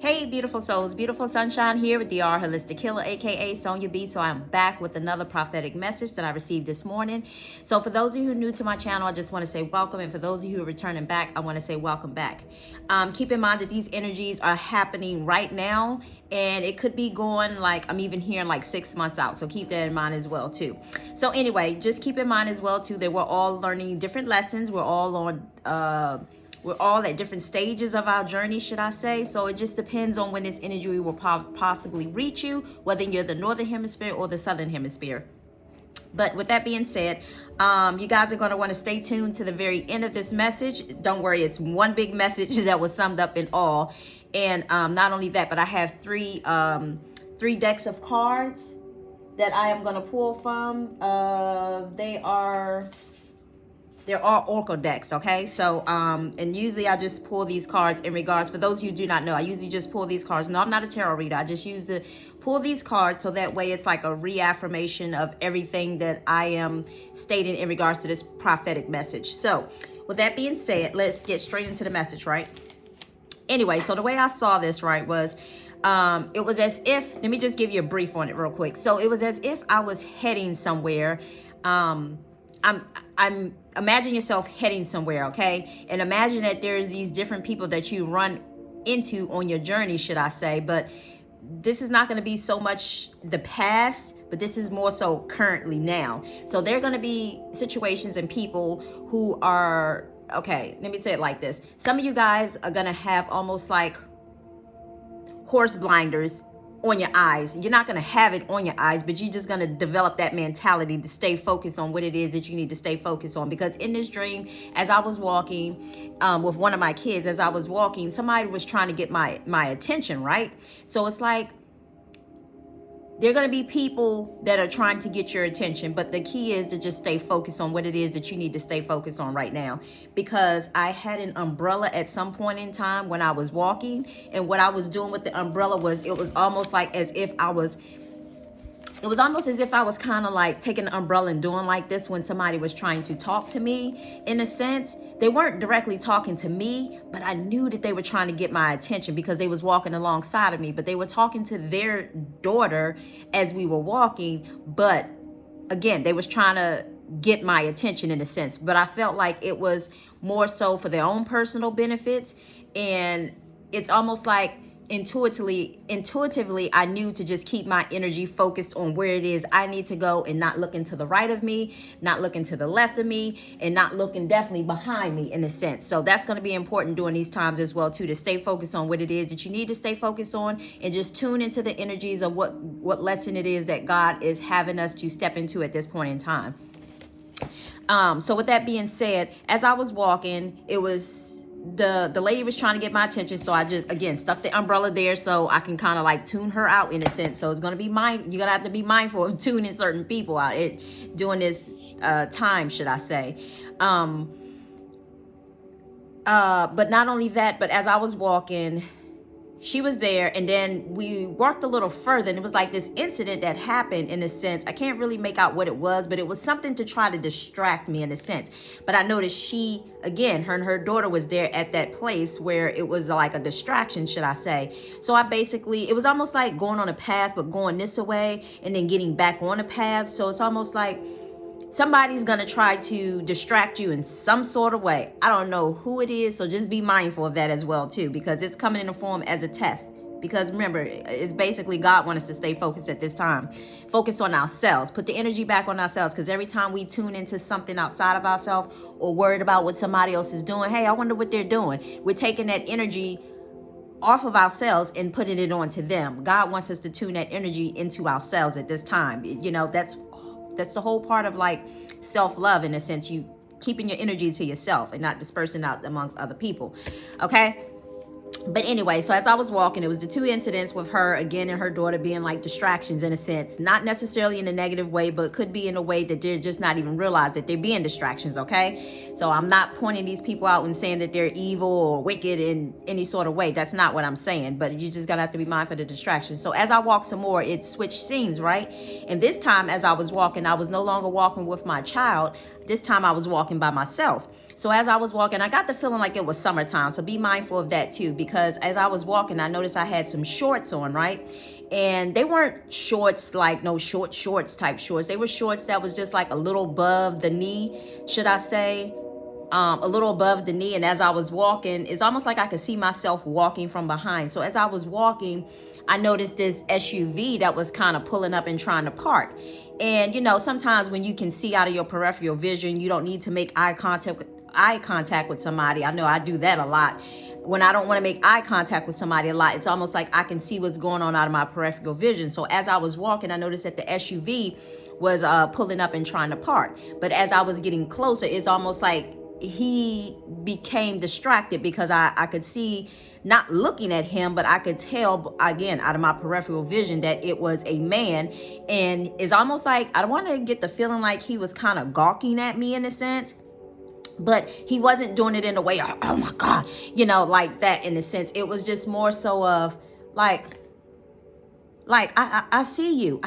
Hey, beautiful souls, beautiful sunshine here with the R Holistic Healer, aka Sonia B. So I'm back with another prophetic message that I received this morning. So for those of you who are new to my channel, I just want to say welcome. And for those of you who are returning back, I want to say welcome back. Keep in mind that these energies are happening right now, and it could be going like I'm even hearing like 6 months out. So keep that in mind as well too. So anyway, just keep in mind as well too that we're all learning different lessons. We're all at different stages of our journey, should I say. So it just depends on when this energy will possibly reach you, whether you're the northern hemisphere or the southern hemisphere. But with that being said, you guys are going to want to stay tuned to the very end of this message. Don't worry, it's one big message that was summed up in all. And not only that, but I have three decks of cards that I am going to pull from. There are oracle decks, okay? So, and usually I just pull these cards in regards, for those of you who do not know, I usually just pull these cards. No, I'm not a tarot reader. I just use to pull these cards so that way it's like a reaffirmation of everything that I am stating in regards to this prophetic message. So, with that being said, let's get straight into the message, right? Anyway, so the way I saw this, right, was it was as if, let me just give you a brief on it real quick. So it was as if I was heading somewhere. I'm imagine yourself heading somewhere, okay? And imagine that there's these different people that you run into on your journey, should I say. But this is not going to be so much the past, but this is more so currently now. So there are going to be situations and people who are, okay, let me say it like this. Some of you guys are going to have almost like horse blinders on your eyes. You're not going to have it on your eyes, but you're just going to develop that mentality to stay focused on what it is that you need to stay focused on. Because in this dream, as I was walking with one of my kids, as I was walking, somebody was trying to get my attention, right? So it's like, there are going to be people that are trying to get your attention, but the key is to just stay focused on what it is that you need to stay focused on right now. Because I had an umbrella at some point in time when I was walking, and what I was doing with the umbrella was, it was almost like as if I was kind of like taking the umbrella and doing like this when somebody was trying to talk to me. In a sense, they weren't directly talking to me, but I knew that they were trying to get my attention because they was walking alongside of me, but they were talking to their daughter as we were walking. But again, they was trying to get my attention in a sense, but I felt like it was more so for their own personal benefits. And it's almost like intuitively I knew to just keep my energy focused on where it is I need to go, and not looking to the right of me, not looking to the left of me, and not looking definitely behind me in a sense. So that's going to be important during these times as well too, to stay focused on what it is that you need to stay focused on, and just tune into the energies of what lesson it is that God is having us to step into at this point in time. So with that being said, as I was walking, it was the lady was trying to get my attention, so I just again stuck the umbrella there so I can kind of like tune her out in a sense. So it's gonna be you're gonna have to be mindful of tuning certain people out during this time, should I say. But not only that, but as I was walking, she was there, and then we walked a little further, and it was like this incident that happened in a sense. I can't really make out what it was, but it was something to try to distract me in a sense. But I noticed she, again, her and her daughter was there at that place where it was like a distraction, should I say. So it was almost like going on a path, but going this way and then getting back on a path. So it's almost like somebody's gonna try to distract you in some sort of way. I don't know who it is, so just be mindful of that as well too, because it's coming in a form as a test. Because remember, it's basically God wants us to stay focused at this time. Focus on ourselves. Put the energy back on ourselves, because every time we tune into something outside of ourselves or worried about what somebody else is doing, hey, I wonder what they're doing, we're taking that energy off of ourselves and putting it onto them. God wants us to tune that energy into ourselves at this time. You know, that's the whole part of like self-love in a sense, you keeping your energy to yourself and not dispersing out amongst other people. Okay. But anyway, so as I was walking, it was the two incidents with her again and her daughter being like distractions in a sense, not necessarily in a negative way, but could be in a way that they're just not even realize that they're being distractions. Okay. So I'm not pointing these people out and saying that they're evil or wicked in any sort of way. That's not what I'm saying, but you just gotta have to be mindful of the distractions. So as I walked some more, it switched scenes, right? And this time as I was walking, I was no longer walking with my child. This time I was walking by myself. So as I was walking, I got the feeling like it was summertime. So be mindful of that too, because as I was walking, I noticed I had some shorts on, right? And they weren't shorts like no shorts type shorts. They were shorts that was just like a little above the knee, should I say, a little above the knee. And as I was walking, it's almost like I could see myself walking from behind. So as I was walking, I noticed this SUV that was kind of pulling up and trying to park. And, you know, sometimes when you can see out of your peripheral vision, you don't need to make eye contact with somebody. I know I do that a lot. When I don't want to make eye contact with somebody a lot, it's almost like I can see what's going on out of my peripheral vision. So as I was walking, I noticed that the SUV was pulling up and trying to park. But as I was getting closer, it's almost like he became distracted because I could see, not looking at him, but I could tell again out of my peripheral vision that it was a man. And it's almost like I want to get the feeling like he was kind of gawking at me in a sense, but he wasn't doing it in a way, oh my God, you know, like that in a sense. It was just more so of like I see you,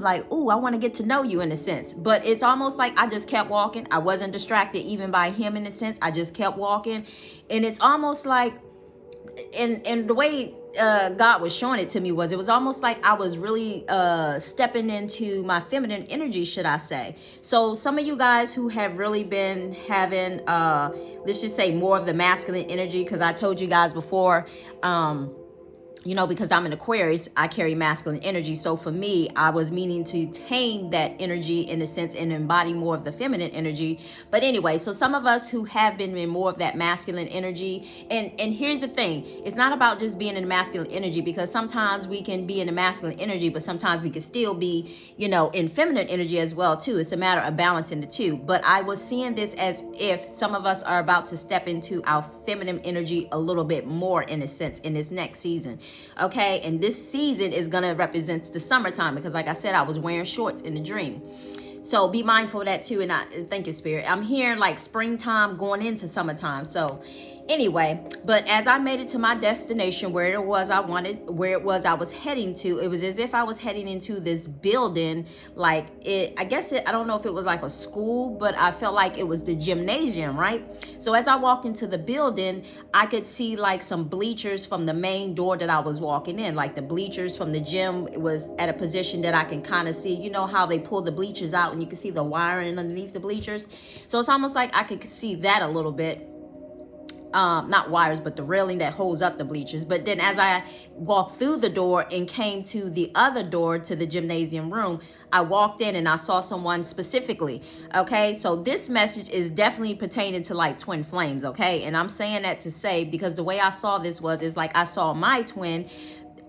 like, ooh, I want to get to know you in a sense. But it's almost like I just kept walking. I wasn't distracted even by him in a sense. I just kept walking. And it's almost like, and the way God was showing it to me was, it was almost like I was really stepping into my feminine energy, should I say. So some of you guys who have really been having, let's just say, more of the masculine energy, because I told you guys before, you know, because I'm an Aquarius, I carry masculine energy. So for me, I was meaning to tame that energy in a sense and embody more of the feminine energy. But anyway, so some of us who have been in more of that masculine energy, and here's the thing, it's not about just being in masculine energy, because sometimes we can be in the masculine energy, but sometimes we can still be, you know, in feminine energy as well too. It's a matter of balancing the two. But I was seeing this as if some of us are about to step into our feminine energy a little bit more in a sense in this next season. Okay, and this season is gonna represent the summertime, because like I said, I was wearing shorts in the dream. So be mindful of that too. And I thank you, Spirit. I'm hearing like springtime going into summertime. So anyway, but as I made it to my destination, where it was I was heading to, it was as if I was heading into this building, like I don't know if it was like a school, but I felt like it was the gymnasium, right? So as I walked into the building, I could see like some bleachers from the main door that I was walking in. Like the bleachers from the gym was at a position that I can kind of see, you know how they pull the bleachers out and you can see the wiring underneath the bleachers. So it's almost like I could see that a little bit. Not wires, but the railing that holds up the bleachers. But then as I walked through the door and came to the other door to the gymnasium room, I walked in and I saw someone specifically. Okay, so this message is definitely pertaining to like twin flames. Okay, and I'm saying that to say, because the way I saw this is like I saw my twin.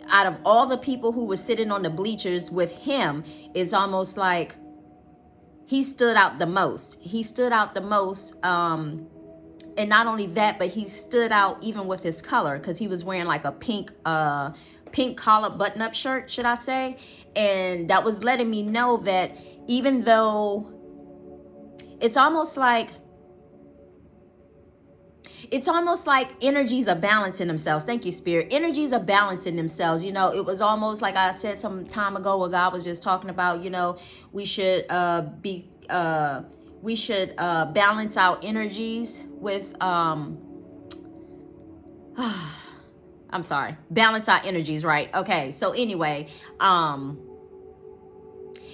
Out of all the people who were sitting on the bleachers with him, it's almost like he stood out the most. And not only that, but he stood out even with his color, because he was wearing like a pink collar button-up shirt, should I say. And that was letting me know that even though it's almost like energies are balancing themselves. Thank you, Spirit. Energies are balancing themselves. You know, it was almost like I said some time ago where God was just talking about, you know, we should balance our energies with balance our energies, right? Okay, so anyway, and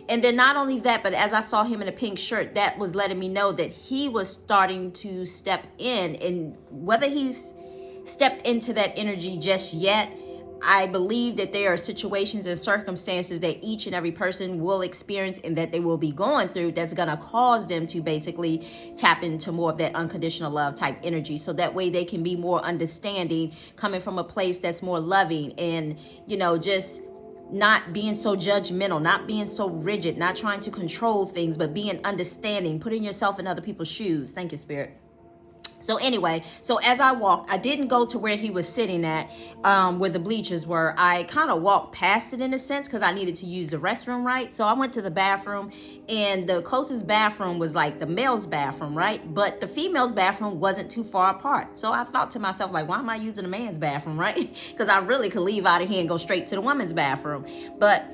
then not only that, but as I saw him in a pink shirt, that was letting me know that he was starting to step in. And whether he's stepped into that energy just yet, I believe that there are situations and circumstances that each and every person will experience and that they will be going through that's going to cause them to basically tap into more of that unconditional love type energy. So that way they can be more understanding, coming from a place that's more loving and, you know, just not being so judgmental, not being so rigid, not trying to control things, but being understanding, putting yourself in other people's shoes. Thank you, Spirit. So anyway, so as I walked, I didn't go to where he was sitting at, where the bleachers were. I kind of walked past it in a sense because I needed to use the restroom, right? So I went to the bathroom, and the closest bathroom was like the male's bathroom, right? But the female's bathroom wasn't too far apart. So I thought to myself, like, why am I using a man's bathroom, right? Because I really could leave out of here and go straight to the woman's bathroom. But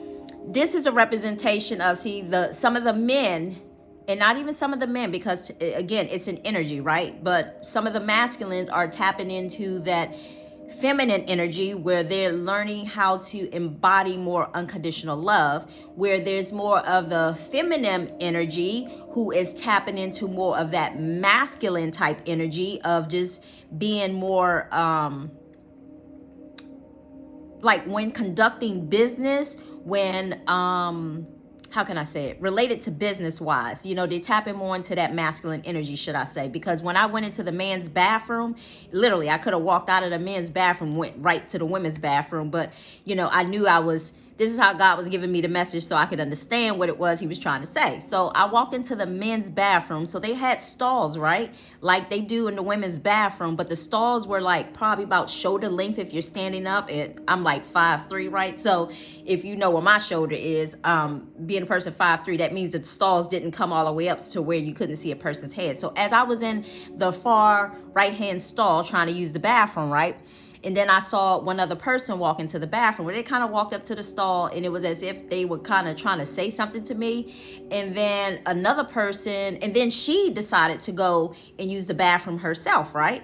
this is a representation of, some of the men and not even some of the men, because again, it's an energy, right? But some of the masculines are tapping into that feminine energy, where they're learning how to embody more unconditional love, where there's more of the feminine energy who is tapping into more of that masculine type energy of just being more like when conducting business, when how can I say it, related to business wise, you know, they tapping more into that masculine energy, should I say. Because when I went into the men's bathroom, literally I could have walked out of the men's bathroom, went right to the women's bathroom, but you know, I knew this is how God was giving me the message so I could understand what it was he was trying to say. So I walked into the men's bathroom. So they had stalls, right? Like they do in the women's bathroom, but the stalls were like probably about shoulder length if you're standing up. And I'm like 5'3", right? So if you know where my shoulder is, being a person 5'3", that means the stalls didn't come all the way up to where you couldn't see a person's head. So as I was in the far right-hand stall trying to use the bathroom, right? And then I saw one other person walk into the bathroom, where they kind of walked up to the stall, and it was as if they were kind of trying to say something to me. And then another person, and then she decided to go and use the bathroom herself, right?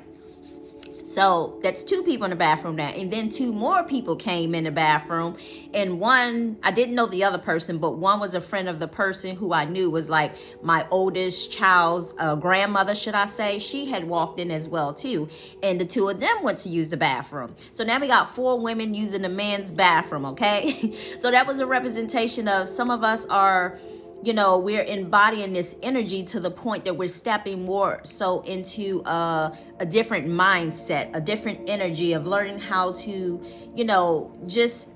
So that's two people in the bathroom now. And then two more people came in the bathroom. And one, I didn't know the other person, but one was a friend of the person who I knew was like my oldest child's grandmother, should I say. She had walked in as well too. And the two of them went to use the bathroom. So now we got 4 women using the men's bathroom, okay? So that was a representation of some of us are, you know, we're embodying this energy to the point that we're stepping more so into a different mindset, a different energy of learning how to, you know, just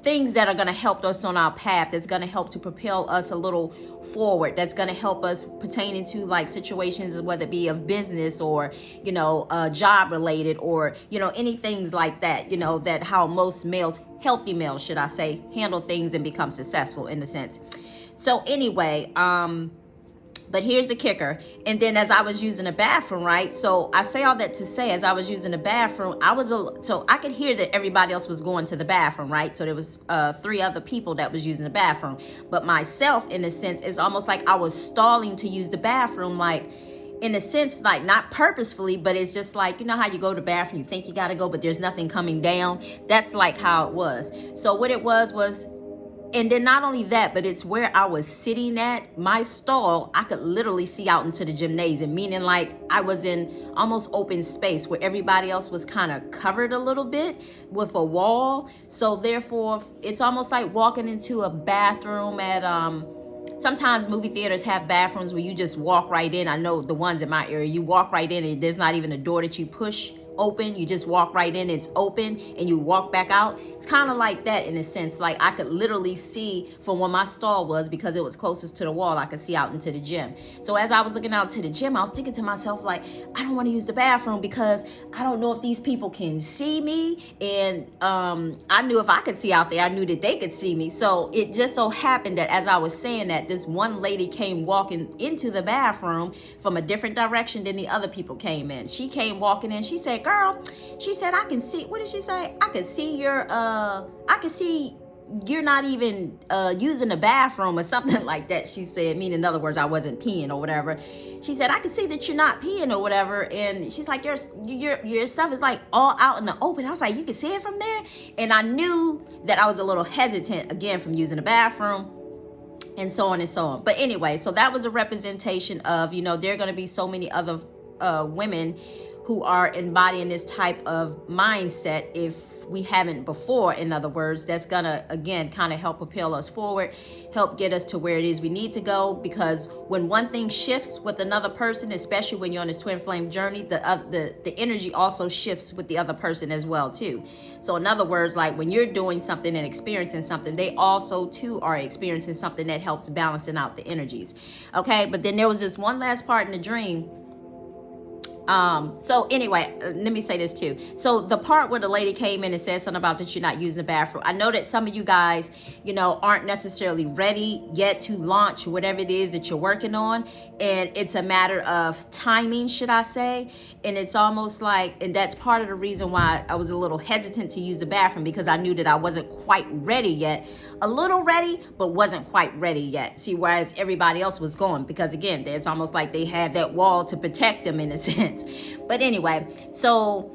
things that are going to help us on our path, that's going to help to propel us a little forward, that's going to help us pertaining to like situations, whether it be of business or, you know, job related, or, you know, any things like that, you know, that how most males, healthy males, should I say, handle things and become successful in the sense. So anyway, but here's the kicker. And then as I was using the bathroom, right? So I say all that to say, as I was using the bathroom, so I could hear that everybody else was going to the bathroom, right? So there was 3 other people that was using the bathroom. But myself, in a sense, it's almost like I was stalling to use the bathroom, like in a sense, like not purposefully, but it's just like, you know how you go to the bathroom, you think you gotta go, but there's nothing coming down. That's like how it was. So what it was, and then not only that, but it's where I was sitting at, my stall, I could literally see out into the gymnasium, meaning like I was in almost open space where everybody else was kind of covered a little bit with a wall. So therefore, it's almost like walking into a bathroom at, sometimes movie theaters have bathrooms where you just walk right in. I know the ones in my area, you walk right in and there's not even a door that you push open. You just walk right in, it's open, and you walk back out. It's kind of like that in a sense. Like I could literally see from where my stall was, because it was closest to the wall, I could see out into the gym. So as I was looking out to the gym, I was thinking to myself, like, I don't want to use the bathroom because I don't know if these people can see me. And I knew if I could see out there, I knew that they could see me. So it just so happened that as I was saying that, this one lady came walking into the bathroom from a different direction than the other people came in. She came walking in. She said, girl, she said, I can see, what did she say? I can see you're not even using the bathroom or something like that. She said, meaning in other words, I wasn't peeing or whatever. She said, I can see that you're not peeing or whatever. And she's like, your stuff is like all out in the open. I was like, you can see it from there? And I knew that I was a little hesitant again from using the bathroom, and so on and so on. But anyway, so that was a representation of, you know, there are going to be so many other women who are embodying this type of mindset if we haven't before. In other words, that's gonna again kind of help propel us forward, help get us to where it is we need to go. Because when one thing shifts with another person, especially when you're on this twin flame journey, the energy also shifts with the other person as well too. So in other words, like when you're doing something and experiencing something, they also too are experiencing something that helps balancing out the energies. Okay, but then there was this one last part in the dream. So anyway, let me say this too. So the part where the lady came in and said something about that you're not using the bathroom. I know that some of you guys, you know, aren't necessarily ready yet to launch whatever it is that you're working on. And it's a matter of timing, should I say. And it's almost like, and that's part of the reason why I was a little hesitant to use the bathroom, because I knew that I wasn't quite ready yet. A little ready, but wasn't quite ready yet. See, whereas everybody else was going, because again, it's almost like they had that wall to protect them in a sense. But anyway, so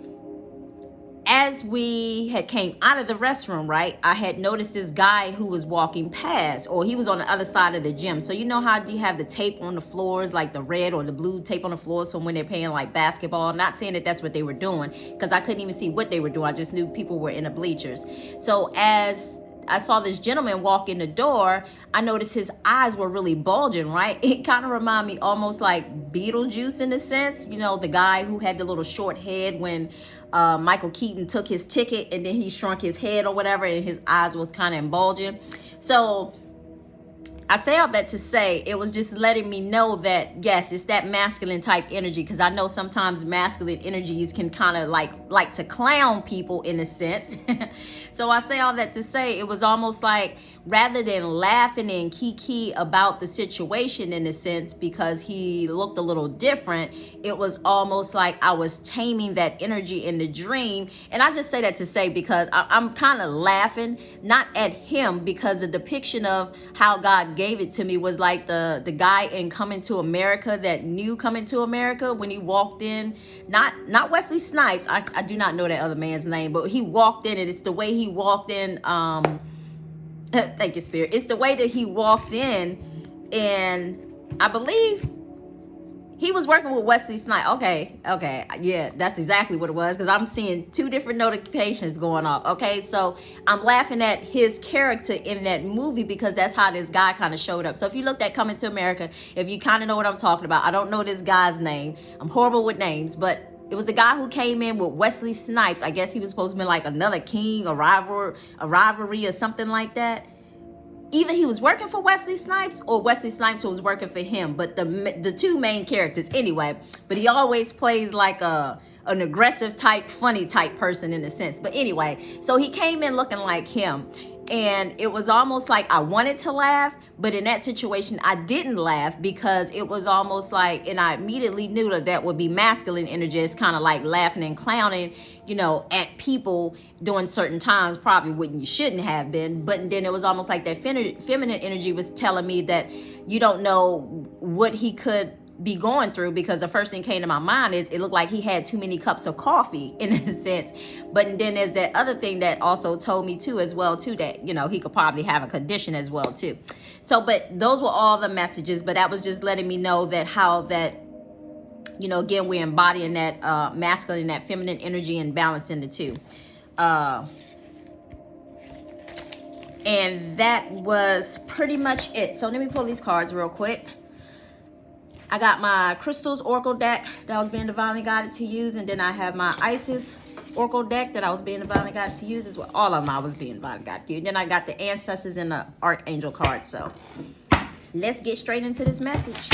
as we had came out of the restroom, right, I had noticed this guy who was walking past, or he was on the other side of the gym. So you know how you have the tape on the floors, like the red or the blue tape on the floor, so when they're playing like basketball, not saying that that's what they were doing, because I couldn't even see what they were doing. I just knew people were in the bleachers. So as I saw this gentleman walk in the door, I noticed his eyes were really bulging, right? It kind of reminded me almost like Beetlejuice in a sense. You know, the guy who had the little short head when Michael Keaton took his ticket and then he shrunk his head or whatever, and his eyes was kind of bulging. So I say all that to say it was just letting me know that, yes, it's that masculine type energy, because I know sometimes masculine energies can kind of like to clown people in a sense. So I say all that to say it was almost like, rather than laughing and kiki about the situation in a sense because he looked a little different, it was almost like I was taming that energy in the dream. And I just say that to say, because I'm kind of laughing, not at him, because the depiction of how God gave it to me was like the guy in Coming to America, that new Coming to America, when he walked in, not Wesley Snipes, I do not know that other man's name, but he walked in, and it's the way he walked in, thank you, Spirit. It's the way that he walked in, and I believe he was working with Wesley Snipes. Okay, yeah, that's exactly what it was, because I'm seeing two different notifications going off. Okay, so I'm laughing at his character in that movie, because that's how this guy kind of showed up. So if you looked at Coming to America, if you kind of know what I'm talking about, I don't know this guy's name. I'm horrible with names, but it was the guy who came in with Wesley Snipes. I guess he was supposed to be like another king, a rivalry or something like that. Either he was working for Wesley Snipes or Wesley Snipes was working for him. But the two main characters anyway. But he always plays like an aggressive type, funny type person in a sense. But anyway, so he came in looking like him. And it was almost like I wanted to laugh, but in that situation, I didn't laugh, because it was almost like, and I immediately knew that would be masculine energy. It's kind of like laughing and clowning, you know, at people during certain times, probably when you shouldn't have been. But then it was almost like that feminine energy was telling me that you don't know what he could be going through, because the first thing came to my mind is it looked like he had too many cups of coffee in a sense. But then there's that other thing that also told me too as well too, that, you know, he could probably have a condition as well too. So, but those were all the messages, but that was just letting me know that how that, you know, again, we're embodying that masculine and that feminine energy and balancing the two. And that was pretty much it. So let me pull these cards real quick. I got my Crystals Oracle deck that I was being divinely guided to use. And then I have my Isis Oracle deck that I was being divinely guided to use as well. All of them I was being divinely guided to use. And then I got the Ancestors and the Archangel cards. So let's get straight into this message.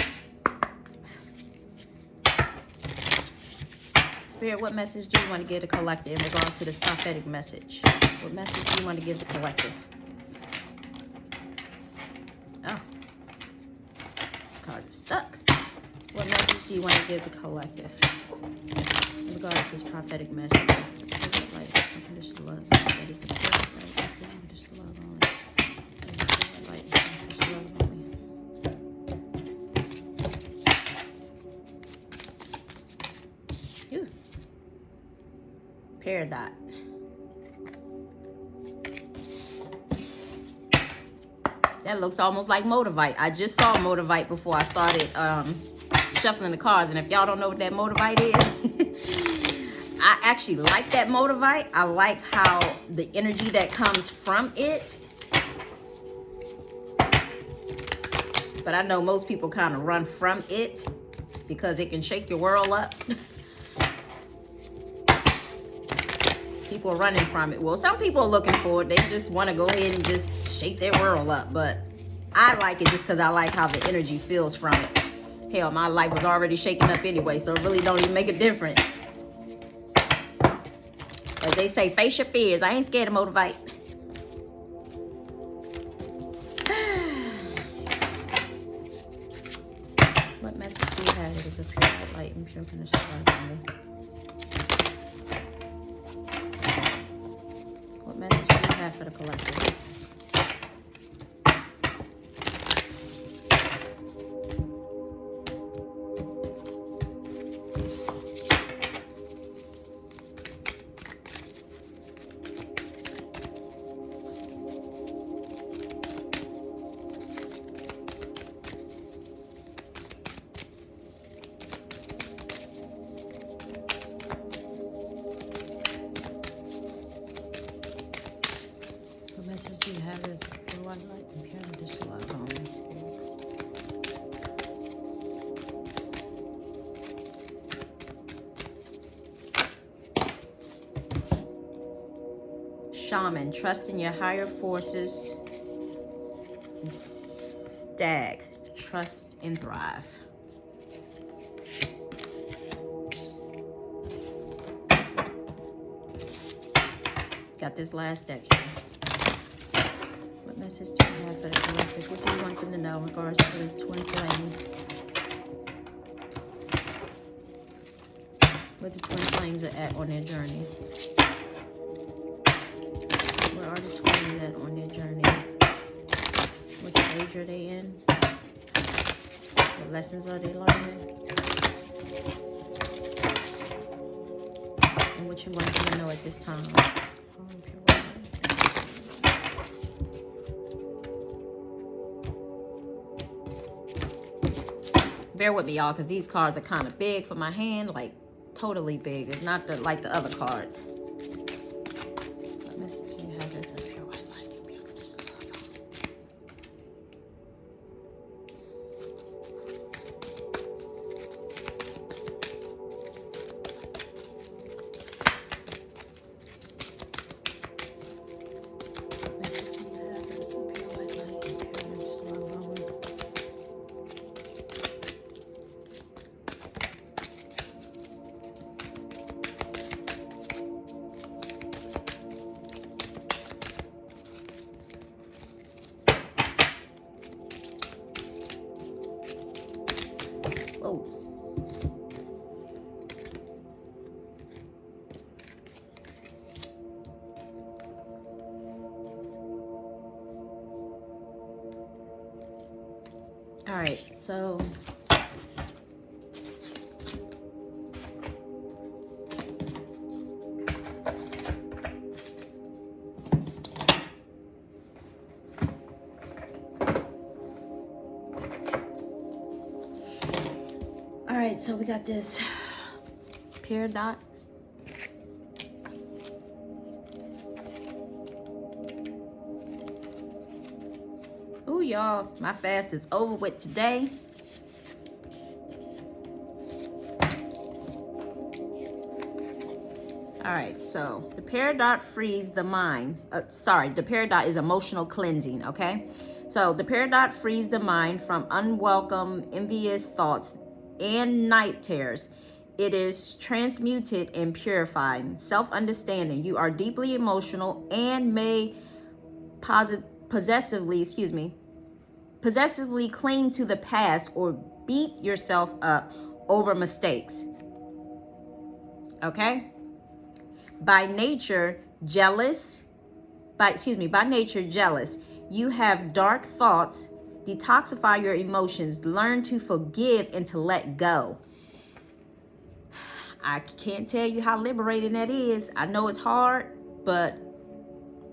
Spirit, what message do you want to give the collective in regards to this prophetic message? What message do you want to give the collective? Oh. This card is stuck. What message do you want to give the collective in regards to this prophetic message? Unconditional love. That is unconditional love only. Unconditional love only. Ew. Peridot. That looks almost like Motivite. I just saw Motivite before I started shuffling the cards, and if y'all don't know what that Motivite is, I actually like that Motivite. I like how the energy that comes from it, but I know most people kind of run from it because it can shake your world up. People are running from it. Well, some people are looking for it. They just want to go ahead and just shake their world up, but I like it just because I like how the energy feels from it. Hell, my life was already shaken up anyway, so it really don't even make a difference. As they say, face your fears. I ain't scared to motivate. What message do you have that is a pure light and pure from the star? What message do you have for the collective? Do you have this pure white light and pure medicinal Holy Spirit? Shaman, trust in your higher forces. Stag, trust and thrive. Got this last deck here. What message do you have for the collective? What do you want them to know in regards to the twin flame? Where the twin flames are at on their journey? Where are the twins at on their journey? What stage are they in? What lessons are they learning? And what you want them to know at this time? Bear with me, y'all, because these cards are kind of big for my hand, like totally big. It's not like the other cards. What message do you have as a pure white light? All right, so so we got this peridot. Ooh, y'all, my fast is over with today. All right, so the peridot frees the mind. The peridot is emotional cleansing, okay? So the peridot frees the mind from unwelcome, envious thoughts and night terrors. It is transmuted and purified. Self-understanding. You are deeply emotional and may possessively cling to the past or beat yourself up over mistakes. Okay? By nature jealous. You have dark thoughts. Detoxify your emotions. Learn to forgive and to let go. I can't tell you how liberating that is. I know it's hard, but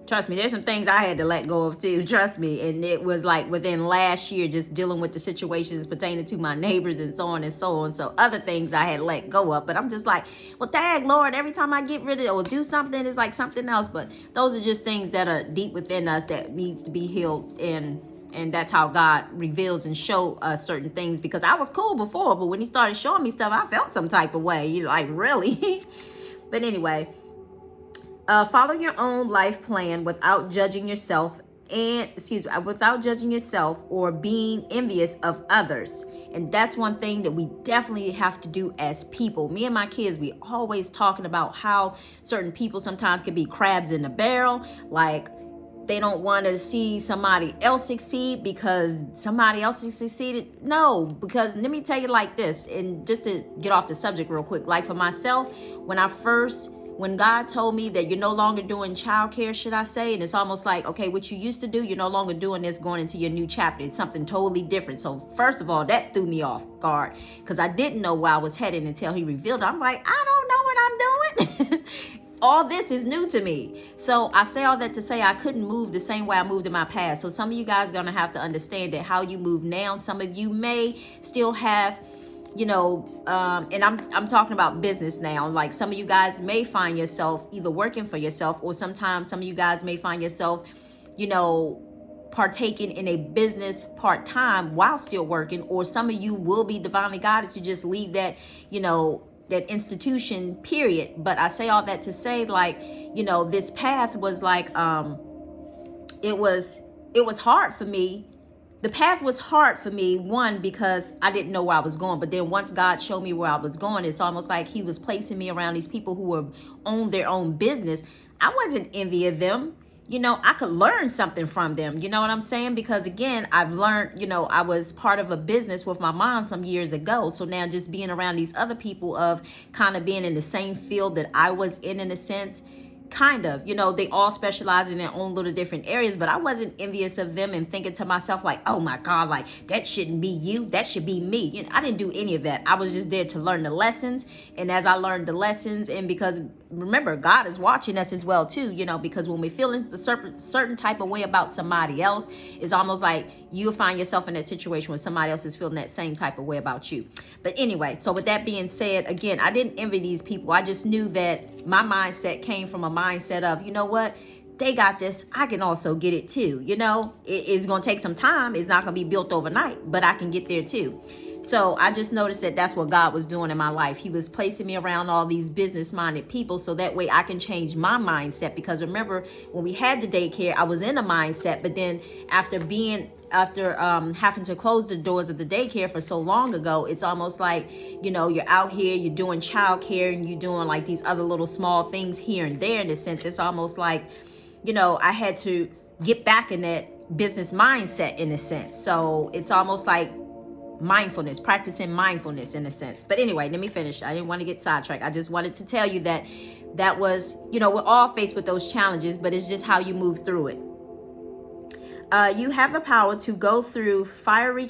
trust me, there's some things I had to let go of too. Trust me. And it was like within last year, just dealing with the situations pertaining to my neighbors and so on and so on. So other things I had let go of, but I'm just like, well, dang, Lord, every time I get rid of it or do something, it's like something else. But those are just things that are deep within us that needs to be healed. And that's how God reveals and show us certain things, because I was cool before, but when he started showing me stuff, I felt some type of way. You're like, really? But anyway, follow your own life plan without judging yourself without judging yourself or being envious of others. And that's one thing that we definitely have to do as people. Me and my kids, we always talking about how certain people sometimes can be crabs in the barrel. Like, they don't want to see somebody else succeed because somebody else has succeeded. No, because let me tell you like this, and just to get off the subject real quick, like for myself, when God told me that you're no longer doing childcare, should I say, and it's almost like, okay, what you used to do, you're no longer doing this, going into your new chapter. It's something totally different. So first of all, that threw me off guard because I didn't know where I was headed until he revealed it. I'm like, I don't know what I'm doing. All this is new to me. So I say all that to say I couldn't move the same way I moved in my past. So some of you guys are going to have to understand that how you move now. Some of you may still have, and I'm talking about business now. Like some of you guys may find yourself either working for yourself, or sometimes some of you guys may find yourself, partaking in a business part-time while still working, or some of you will be divinely guided to just leave that, that institution, period. But I say all that to say, like, this path was like, it was hard for me. The path was hard for me, one, because I didn't know where I was going. But then once God showed me where I was going, it's almost like he was placing me around these people who were own their own business. I wasn't envy of them. I could learn something from them. You know what I'm saying? Because again, I've learned, I was part of a business with my mom some years ago. So now just being around these other people of kind of being in the same field that I was in a sense, kind of, they all specialize in their own little different areas, but I wasn't envious of them and thinking to myself like, oh my God, like that shouldn't be you, that should be me. I didn't do any of that. I was just there to learn the lessons. And as I learned the lessons, and because remember, God is watching us as well too, because when we feel a certain type of way about somebody else, it's almost like you'll find yourself in that situation where somebody else is feeling that same type of way about you. But anyway, so with that being said, again, I didn't envy these people. I just knew that my mindset came from a mindset of, you know what? They got this. I can also get it too. It's going to take some time. It's not going to be built overnight, but I can get there too. So I just noticed that that's what God was doing in my life. He was placing me around all these business-minded people so that way I can change my mindset. Because remember, when we had the daycare, I was in a mindset. But then after having to close the doors of the daycare for so long ago, it's almost like, you're out here, you're doing childcare, and you're doing like these other little small things here and there. In a sense, it's almost like, I had to get back in that business mindset in a sense. So it's almost like practicing mindfulness in a sense. But anyway, let me finish. I didn't want to get sidetracked. I just wanted to tell you that was, we're all faced with those challenges, but it's just how you move through it. You have the power to go through fiery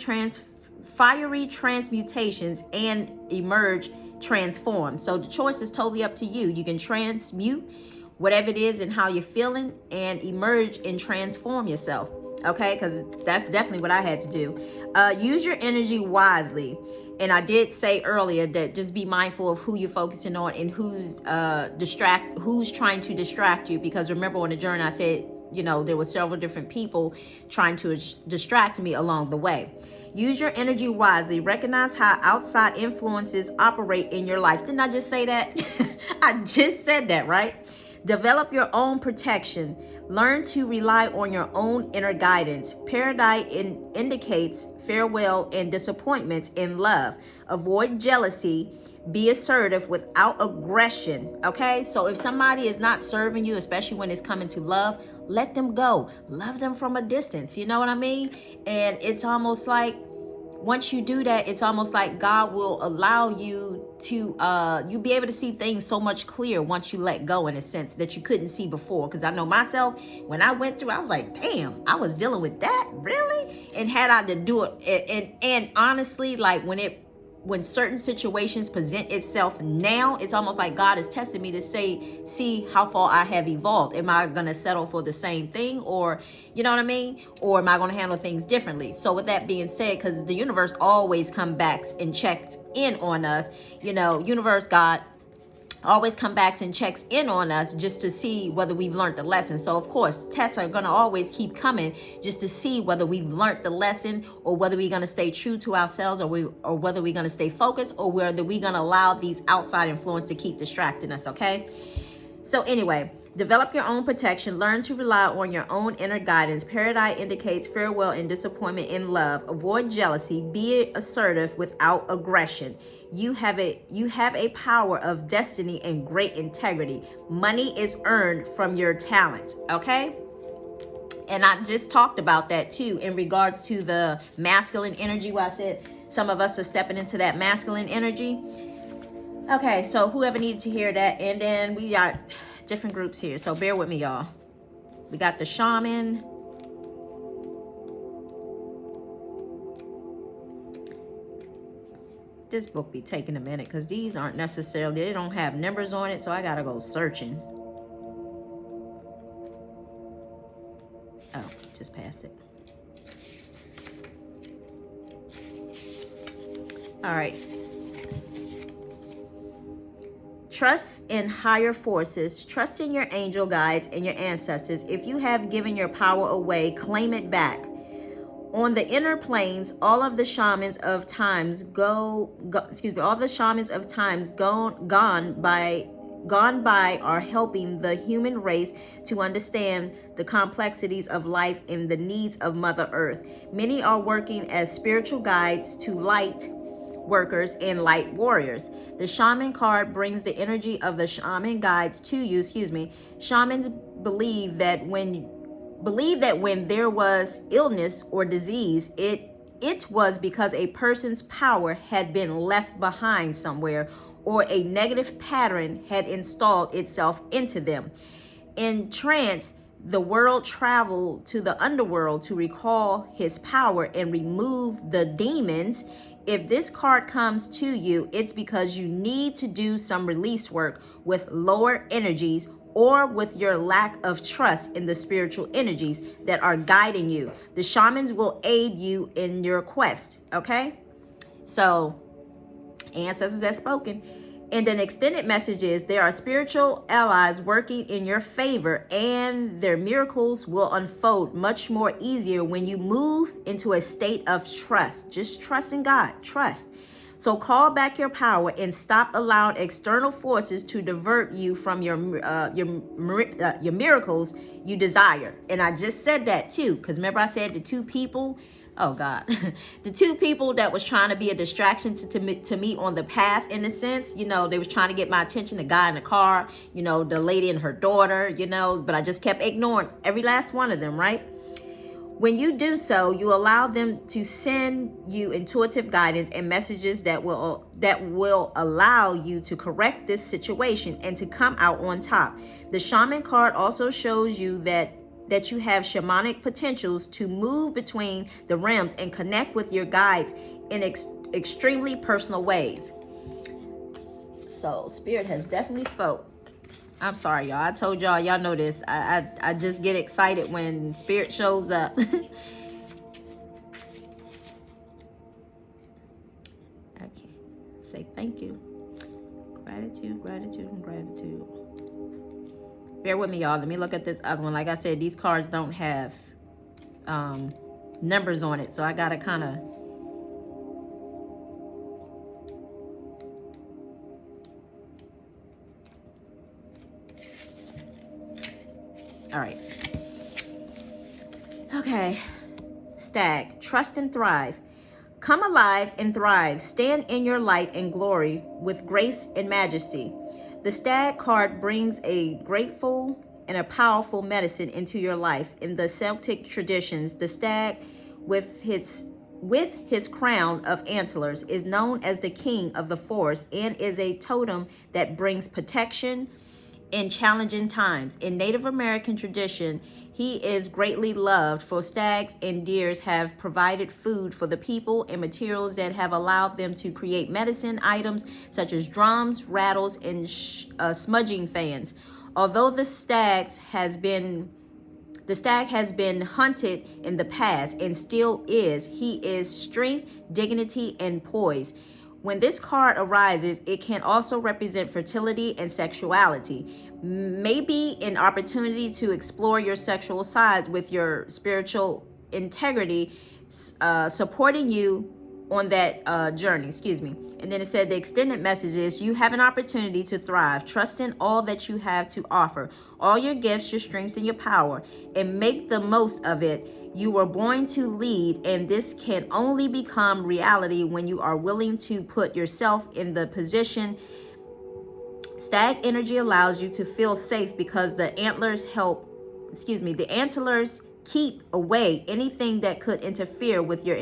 transmutations and emerge transformed. So the choice is totally up to you. You can transmute whatever it is and how you're feeling and emerge and transform yourself. Okay, because that's definitely what I had to do. Use your energy wisely. And I did say earlier that just be mindful of who you're focusing on and who's trying to distract you. Because remember on the journey I said, there were several different people trying to distract me along the way. Use your energy wisely. Recognize how outside influences operate in your life. Didn't I just say that? I just said that, right? Develop your own protection. Learn to rely on your own inner guidance. Paradise indicates farewell and disappointments in love. Avoid jealousy. Be assertive without aggression. Okay? So if somebody is not serving you, especially when it's coming to love, let them go. Love them from a distance. You know what I mean? And it's almost like once you do that, it's almost like God will allow you to, you'll be able to see things so much clearer once you let go in a sense that you couldn't see before. Because I know myself, when I went through, I was like, damn, I was dealing with that? Really? And had I to do it, and honestly, like when certain situations present itself now, it's almost like God is testing me to see how far I have evolved. Am I going to settle for the same thing, or, you know what I mean? Or am I going to handle things differently? So with that being said, because the universe always come back and checked in on us, universe, God, always come back and checks in on us just to see whether we've learned the lesson. So of course, tests are going to always keep coming just to see whether we've learned the lesson, or whether we're going to stay true to ourselves, or whether we're going to stay focused, or whether we're going to allow these outside influence to keep distracting us. Okay. So anyway, develop your own protection. Learn to rely on your own inner guidance. Paradise indicates farewell and disappointment in love. Avoid jealousy. Be assertive without aggression. You have a power of destiny and great integrity. Money is earned from your talents. Okay? And I just talked about that too in regards to the masculine energy, where I said some of us are stepping into that masculine energy. Okay, so whoever needed to hear that. And then we got different groups here, so bear with me, y'all. We got the shaman. This book be taking a minute because these aren't necessarily, they don't have numbers on it, so I gotta go searching. Oh, just passed it. All right. Trust in higher forces. Trust in your angel guides and your ancestors. If you have given your power away, claim it back. On the inner planes, all of the shamans of times gone by are helping the human race to understand the complexities of life and the needs of Mother Earth. Many are working as spiritual guides to light workers and light warriors. The shaman card brings the energy of the shaman guides to you. Shamans believe that when there was illness or disease, it was because a person's power had been left behind somewhere, or a negative pattern had installed itself into them. In trance, the world traveled to the underworld to recall his power and remove the demons. If this card comes to you, it's because you need to do some release work with lower energies, or with your lack of trust in the spiritual energies that are guiding you. The shamans will aid you in your quest, okay? So, ancestors have spoken. And an extended message is there are spiritual allies working in your favor, and their miracles will unfold much more easier when you move into a state of trust. Just trust in God, trust. So call back your power and stop allowing external forces to divert you from your miracles you desire. And I just said that too, because remember I said the two people, oh God, the two people that was trying to be a distraction to me on the path, in a sense, they was trying to get my attention, the guy in the car, the lady and her daughter, but I just kept ignoring every last one of them, right? When you do so, you allow them to send you intuitive guidance and messages that will allow you to correct this situation and to come out on top. The shaman card also shows you that you have shamanic potentials to move between the realms and connect with your guides in extremely personal ways. So Spirit has definitely spoke. I'm sorry, y'all. I told y'all know this. I just get excited when Spirit shows up. Okay. Say thank you. Gratitude, gratitude, and gratitude. Bear with me, y'all. Let me look at this other one. Like I said, these cards don't have numbers on it, so I gotta kind of... All right. Okay. Stag, trust and thrive. Come alive and thrive. Stand in your light and glory with grace and majesty. The Stag card brings a grateful and a powerful medicine into your life. In the Celtic traditions, the stag with his crown of antlers is known as the king of the forest and is a totem that brings protection in challenging times. In Native American tradition, he is greatly loved, for stags and deers have provided food for the people and materials that have allowed them to create medicine items such as drums, rattles, and smudging fans. Although the stag has been hunted in the past and still is, he is strength, dignity, and poise. When this card arises, it can also represent fertility and sexuality. Maybe an opportunity to explore your sexual side with your spiritual integrity, supporting you on that journey, excuse me. And then it said the extended message is you have an opportunity to thrive. Trust in all that you have to offer, all your gifts, your strengths, and your power, and make the most of it. You were born to lead, and this can only become reality when you are willing to put yourself in the position. Stag energy allows you to feel safe because the the antlers keep away anything that could interfere with your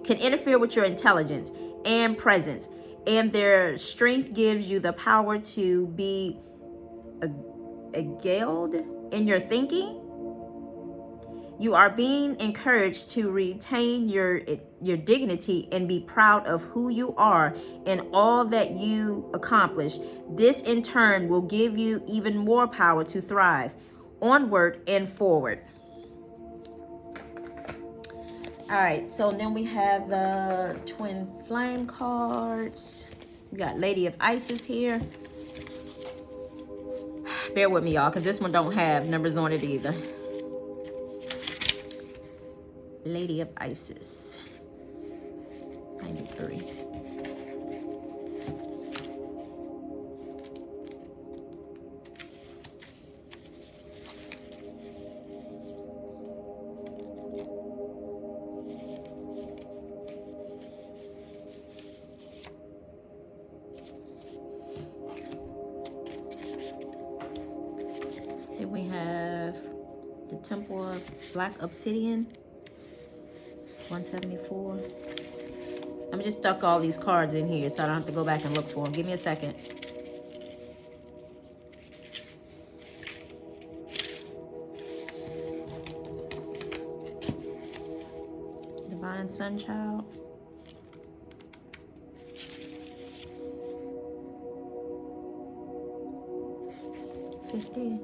can interfere with your intelligence and presence, and their strength gives you the power to be aguiled in your thinking. You are being encouraged to retain your dignity and be proud of who you are and all that you accomplish. This in turn will give you even more power to thrive. Onward and forward. All right, so then we have the twin flame cards. We got Lady of Isis here. Bear with me, y'all, because this one don't have numbers on it either. Lady of Isis, 93. Then we have the Temple of Black Obsidian, 174. I'm just stuck all these cards in here so I don't have to go back and look for them. Give me a second. Divine Sunchild. $50.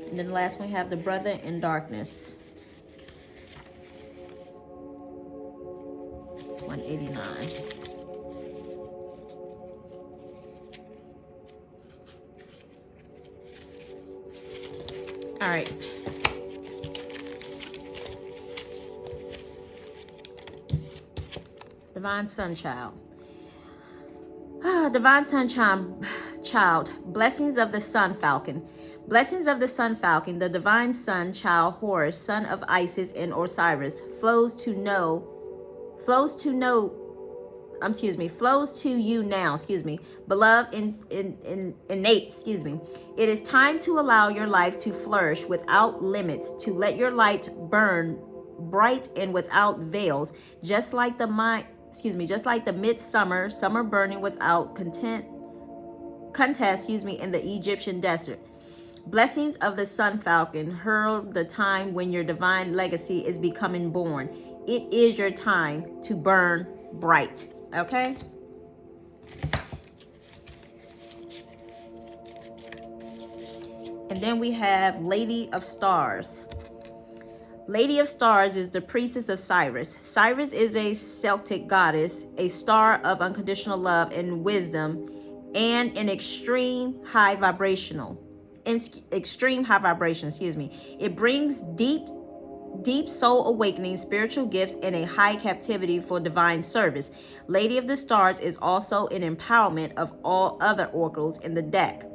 And then the last one we have the Brother in Darkness. 189. All right. Divine Sunchild. Divine Sunchild. Blessings of the Sun Falcon. Blessings of the Sun Falcon, the divine sun child Horus, son of Isis and Osiris, flows to you now, beloved innate, It is time to allow your life to flourish without limits, to let your light burn bright and without veils, just like the midsummer, summer burning without contest, in the Egyptian desert. Blessings of the Sun Falcon herald the time when your divine legacy is becoming born. It is your time to burn bright. Okay? And then we have Lady of Stars. Lady of Stars is the priestess of Sirius. Sirius is a Celtic goddess, a star of unconditional love and wisdom, and an extreme high vibration. It brings deep soul awakening, spiritual gifts, and a high captivity for divine service. Lady of the Stars is also an empowerment of all other oracles in the deck.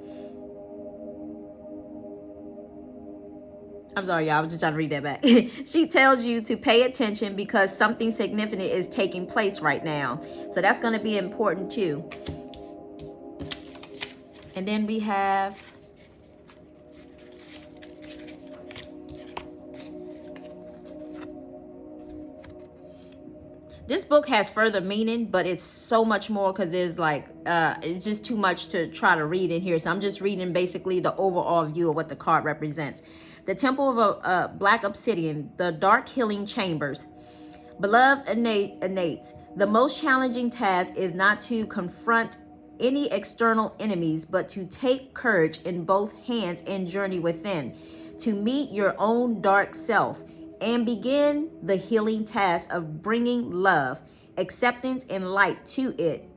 I'm sorry, y'all. I was just trying to read that back. She tells you to pay attention because something significant is taking place right now. So that's going to be important too. And then we have this book has further meaning, but it's so much more because it's just too much to try to read in here. So I'm just reading basically the overall view of what the card represents. The Temple of Black Obsidian, the Dark Healing Chambers. Beloved innates, the most challenging task is not to confront any external enemies, but to take courage in both hands and journey within, to meet your own dark self and begin the healing task of bringing love, acceptance, and light to it.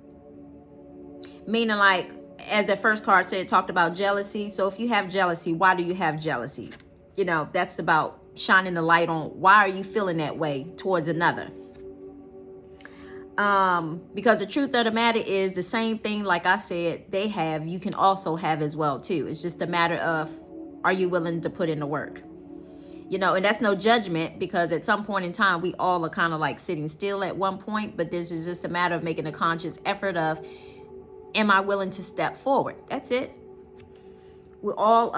Meaning, like, as that first card said, it talked about jealousy. So if you have jealousy, why do you have jealousy? You know, that's about shining the light on why are you feeling that way towards another. Because the truth of the matter is the same thing, like I said, they have, you can also have as well too. It's just a matter of, are you willing to put in the work? You know, and that's no judgment, because at some point in time, we all are kind of like sitting still at one point, but this is just a matter of making a conscious effort of, am I willing to step forward? That's it. We all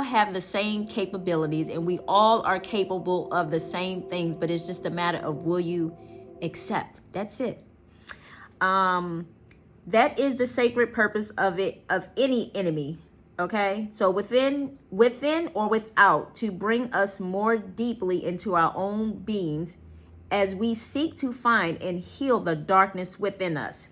have the same capabilities, and we all are capable of the same things, but it's just a matter of, will you accept? That's it. That is the sacred purpose of it, of any enemy. Okay, so within or without, to bring us more deeply into our own beings as we seek to find and heal the darkness within us.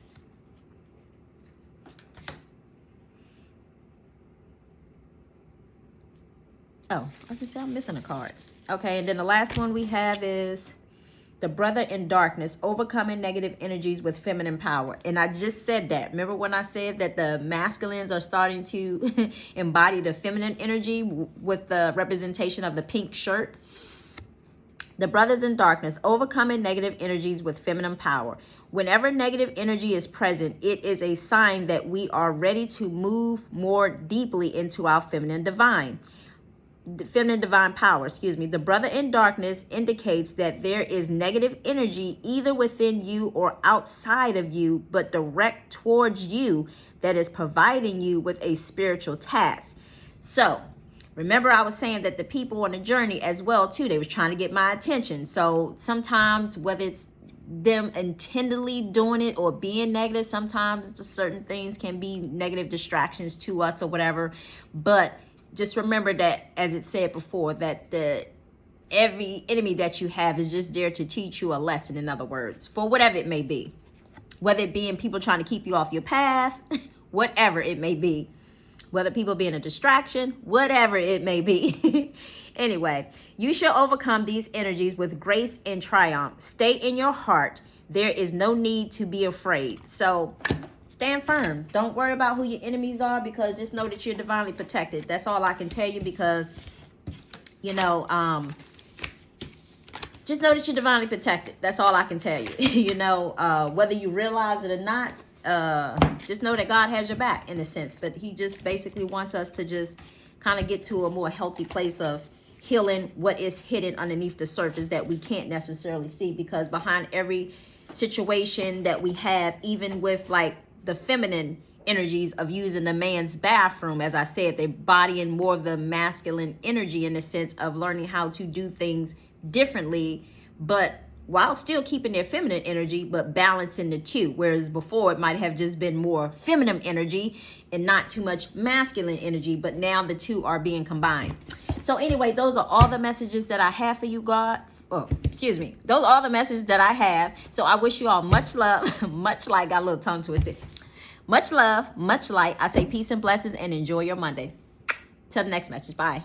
Oh, I was gonna say I'm missing a card. Okay, and then the last one we have is the brother in darkness, overcoming negative energies with feminine power. And I just said that. Remember when I said that the masculines are starting to embody the feminine energy with the representation of the pink shirt? The brothers in darkness, overcoming negative energies with feminine power. Whenever negative energy is present, it is a sign that we are ready to move more deeply into our feminine divine power. The brother in darkness indicates that there is negative energy either within you or outside of you, but direct towards you, that is providing you with a spiritual task. So remember, I was saying that the people on the journey as well too, they was trying to get my attention. So sometimes, whether it's them intendedly doing it or being negative, sometimes certain things can be negative distractions to us or whatever. But just remember that, as it said before, that every enemy that you have is just there to teach you a lesson, in other words, for whatever it may be. Whether it being people trying to keep you off your path, whatever it may be. Whether people being a distraction, whatever it may be. Anyway, you shall overcome these energies with grace and triumph. Stay in your heart. There is no need to be afraid. So stand firm. Don't worry about who your enemies are, because just know that you're divinely protected. That's all I can tell you, because, you know, just know that you're divinely protected. That's all I can tell you. You know, whether you realize it or not, just know that God has your back in a sense. But he just basically wants us to just kind of get to a more healthy place of healing what is hidden underneath the surface that we can't necessarily see, because behind every situation that we have, even with like the feminine energies of using the man's bathroom, as I said, they're bodying more of the masculine energy in the sense of learning how to do things differently, but while still keeping their feminine energy, but balancing the two. Whereas before it might have just been more feminine energy and not too much masculine energy, but now the two are being combined. So anyway, those are all the messages that I have for you, God. Oh, excuse me. Those are all the messages that I have. So I wish you all much love, much light. Got a little tongue twisted. Much love, much light. I say peace and blessings, and enjoy your Monday. Till the next message. Bye.